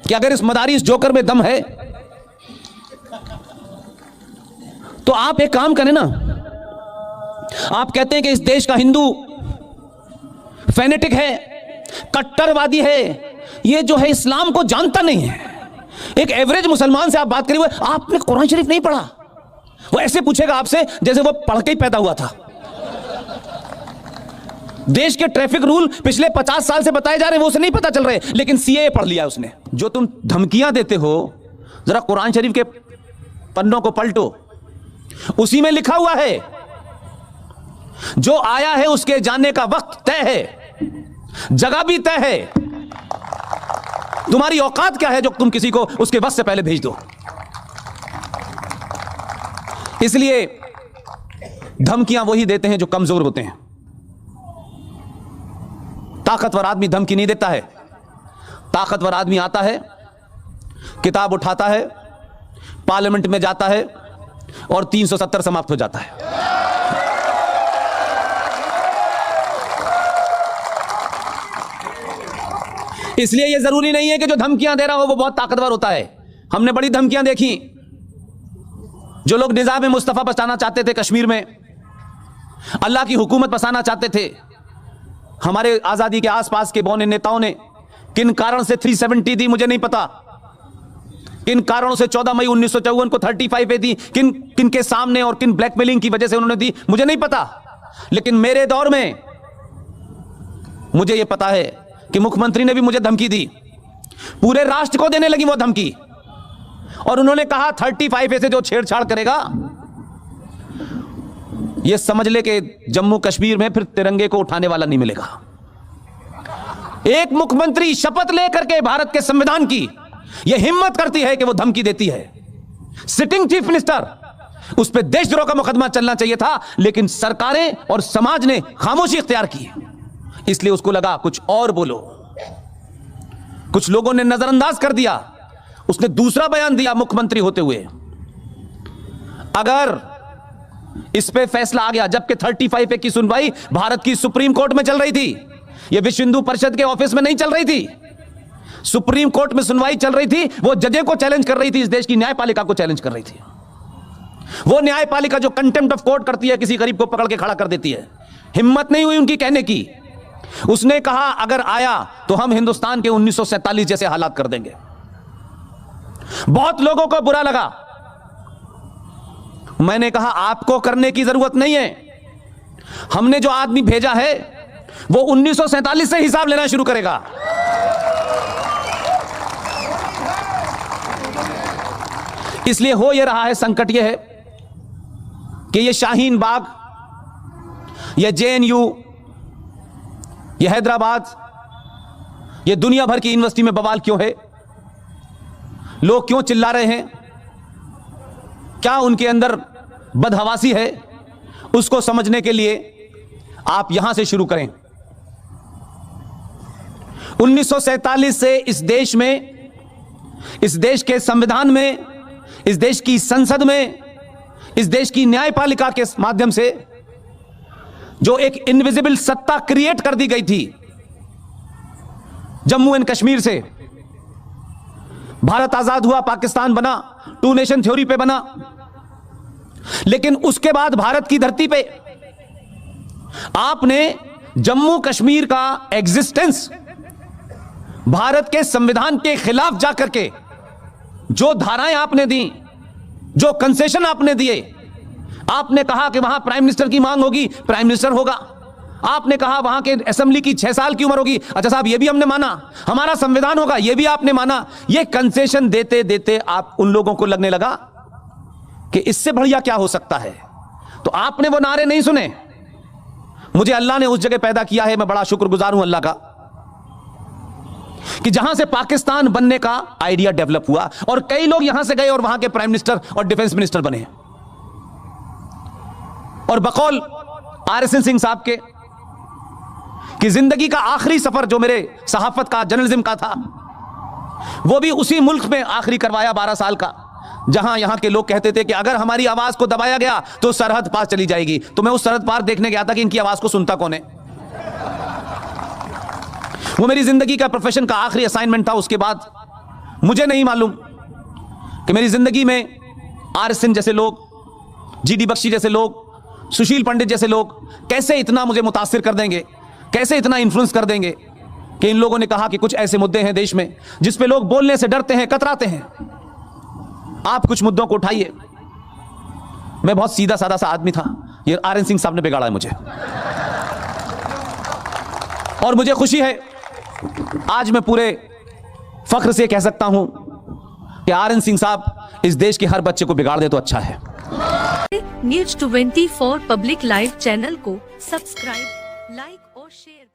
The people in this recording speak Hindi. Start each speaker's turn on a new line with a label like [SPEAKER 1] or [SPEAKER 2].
[SPEAKER 1] कि अगर इस मदारी, इस जोकर में दम है तो आप एक काम करें ना, आप कहते हैं कि इस देश का हिंदू फेनेटिक है, कट्टरवादी है, ये जो है इस्लाम को जानता नहीं है। एक एवरेज मुसलमान से आप बात करिए, आपने कुरान शरीफ नहीं पढ़ा, वो ऐसे पूछेगा आपसे जैसे वो पढ़ के ही पैदा हुआ था। देश के ट्रैफिक रूल पिछले 50 साल से बताए जा रहे हैं, वो उसे नहीं पता चल रहे, लेकिन सीए पढ़ लिया उसने। जो तुम धमकियां देते हो, जरा कुरान शरीफ के पन्नों को पलटो, उसी में लिखा हुआ है जो आया है उसके जाने का वक्त तय है, जगह भी तय है। तुम्हारी औकात क्या है जो तुम किसी को उसके वक्त से पहले भेज दो। इसलिए धमकियां वही देते हैं जो कमजोर होते हैं। ताकतवर आदमी धमकी नहीं देता है। ताकतवर आदमी आता है, किताब उठाता है, पार्लियामेंट में जाता है और 370 समाप्त हो जाता है। इसलिए यह जरूरी नहीं है कि जो धमकियां दे रहा हो वो बहुत ताकतवर होता है। हमने बड़ी धमकियां देखी। जो लोग निजाम मुस्तफा बसाना चाहते थे कश्मीर में, अल्लाह की हुकूमत बसाना चाहते थे, हमारे आजादी के आसपास के बौने नेताओं ने किन कारण से 370 दी मुझे नहीं पता, किन कारणों से 14 मई 1954 को 35 पे दी, किन किन के सामने और किन ब्लैकमेलिंग की वजह से उन्होंने दी मुझे नहीं पता। लेकिन मेरे दौर में मुझे यह पता है कि मुख्यमंत्री ने भी मुझे धमकी दी, पूरे राष्ट्र को देने लगी वो धमकी, और उन्होंने कहा 35 से जो छेड़छाड़ करेगा ये समझ ले कि जम्मू कश्मीर में फिर तिरंगे को उठाने वाला नहीं मिलेगा। एक मुख्यमंत्री शपथ लेकर के भारत के संविधान की यह हिम्मत करती है कि वो धमकी देती है। सिटिंग चीफ मिनिस्टर, उस पर देशद्रोह का मुकदमा चलना चाहिए था, लेकिन सरकारें और समाज ने खामोशी इख्तियार की, इसलिए उसको लगा कुछ और बोलो। कुछ लोगों ने नजरअंदाज कर दिया, उसने दूसरा बयान दिया मुख्यमंत्री होते हुए। अगर इस पे फैसला आ गया, जबकि 35 पे की सुनवाई भारत की सुप्रीम कोर्ट में चल रही थी, यह विश्व हिंदू परिषद के ऑफिस में नहीं चल रही थी, सुप्रीम कोर्ट में सुनवाई चल रही थी। वो जजें को चैलेंज कर रही थी, इस देश की न्यायपालिका को चैलेंज कर रही थी। वो न्यायपालिका जो कंटेम्प्ट ऑफ कोर्ट करती है, किसी गरीब को पकड़ के खड़ा कर देती है। हिम्मत नहीं हुई उनकी कहने की। उसने कहा अगर आया तो हम हिंदुस्तान के 1947 जैसे हालात कर देंगे। बहुत लोगों को बुरा लगा। मैंने कहा आपको करने की जरूरत नहीं है, हमने जो आदमी भेजा है वो 1947 से हिसाब लेना शुरू करेगा। इसलिए हो यह रहा है, संकट यह है कि यह शाहीन बाग, यह जेएनयू, यह हैदराबाद, यह दुनिया भर की यूनिवर्सिटी में बवाल क्यों है? लोग क्यों चिल्ला रहे हैं? क्या उनके अंदर बदहवासी है? उसको समझने के लिए आप यहां से शुरू करें। 1947 से इस देश में, इस देश के संविधान में, इस देश की संसद में, इस देश की न्यायपालिका के माध्यम से जो एक इनविजिबल सत्ता क्रिएट कर दी गई थी, जम्मू एंड कश्मीर से भारत आजाद हुआ, पाकिस्तान बना, 2 नेशन थ्योरी पे बना। लेकिन उसके बाद भारत की धरती पे आपने जम्मू कश्मीर का एग्जिस्टेंस भारत के संविधान के खिलाफ जाकर के जो धाराएं आपने दी, जो कंसेशन आपने दिए, आपने कहा कि वहां प्राइम मिनिस्टर की मांग होगी, प्राइम मिनिस्टर होगा। आपने कहा वहां के असेंबली की 6 साल की उम्र होगी, अच्छा साहब ये भी हमने माना। हमारा संविधान होगा, ये भी आपने माना। ये कंसेशन देते देते आप उन लोगों को लगने लगा कि इससे बढ़िया क्या हो सकता है, तो आपने वो नारे नहीं सुने। मुझे अल्लाह ने उस जगह पैदा किया है, मैं बड़ा शुक्रगुजार हूं अल्लाह का, कि जहां से पाकिस्तान बनने का आइडिया डेवलप हुआ और कई लोग यहां से गए और वहां के प्राइम मिनिस्टर और डिफेंस मिनिस्टर बने। और बकौल RSN सिंह साहब के कि जिंदगी का आखिरी सफर जो मेरे सहाफत का, जर्नलिज्म का था, वो भी उसी मुल्क में आखिरी करवाया 12 साल का, जहां यहां के लोग कहते थे कि अगर हमारी आवाज को दबाया गया तो सरहद पार चली जाएगी। तो मैं उस सरहद पार देखने गया था कि इनकी आवाज को सुनता कौन है। वो मेरी जिंदगी का, प्रोफेशन का आखिरी असाइनमेंट था। उसके बाद मुझे नहीं मालूम कि मेरी जिंदगी में आर सिंह जैसे लोग, जीडी बख्शी जैसे लोग, सुशील पंडित जैसे लोग कैसे इतना मुझे मुतासिर कर देंगे, कैसे इतना इन्फ्लुएंस कर देंगे कि इन लोगों ने कहा कि कुछ ऐसे मुद्दे हैं देश में जिस पे लोग बोलने से डरते हैं, कतराते हैं, आप कुछ मुद्दों को उठाइए। मैं बहुत सीधा साधा सा आदमी था, ये आर एन सिंह साहब ने बिगाड़ा है मुझे। और मुझे खुशी है, आज मैं पूरे फख्र से कह सकता हूं कि आर एन सिंह साहब इस देश के हर बच्चे को बिगाड़ दे तो अच्छा है।
[SPEAKER 2] न्यूज़ 24 पब्लिक लाइव चैनल को सब्सक्राइब, लाइक और शेयर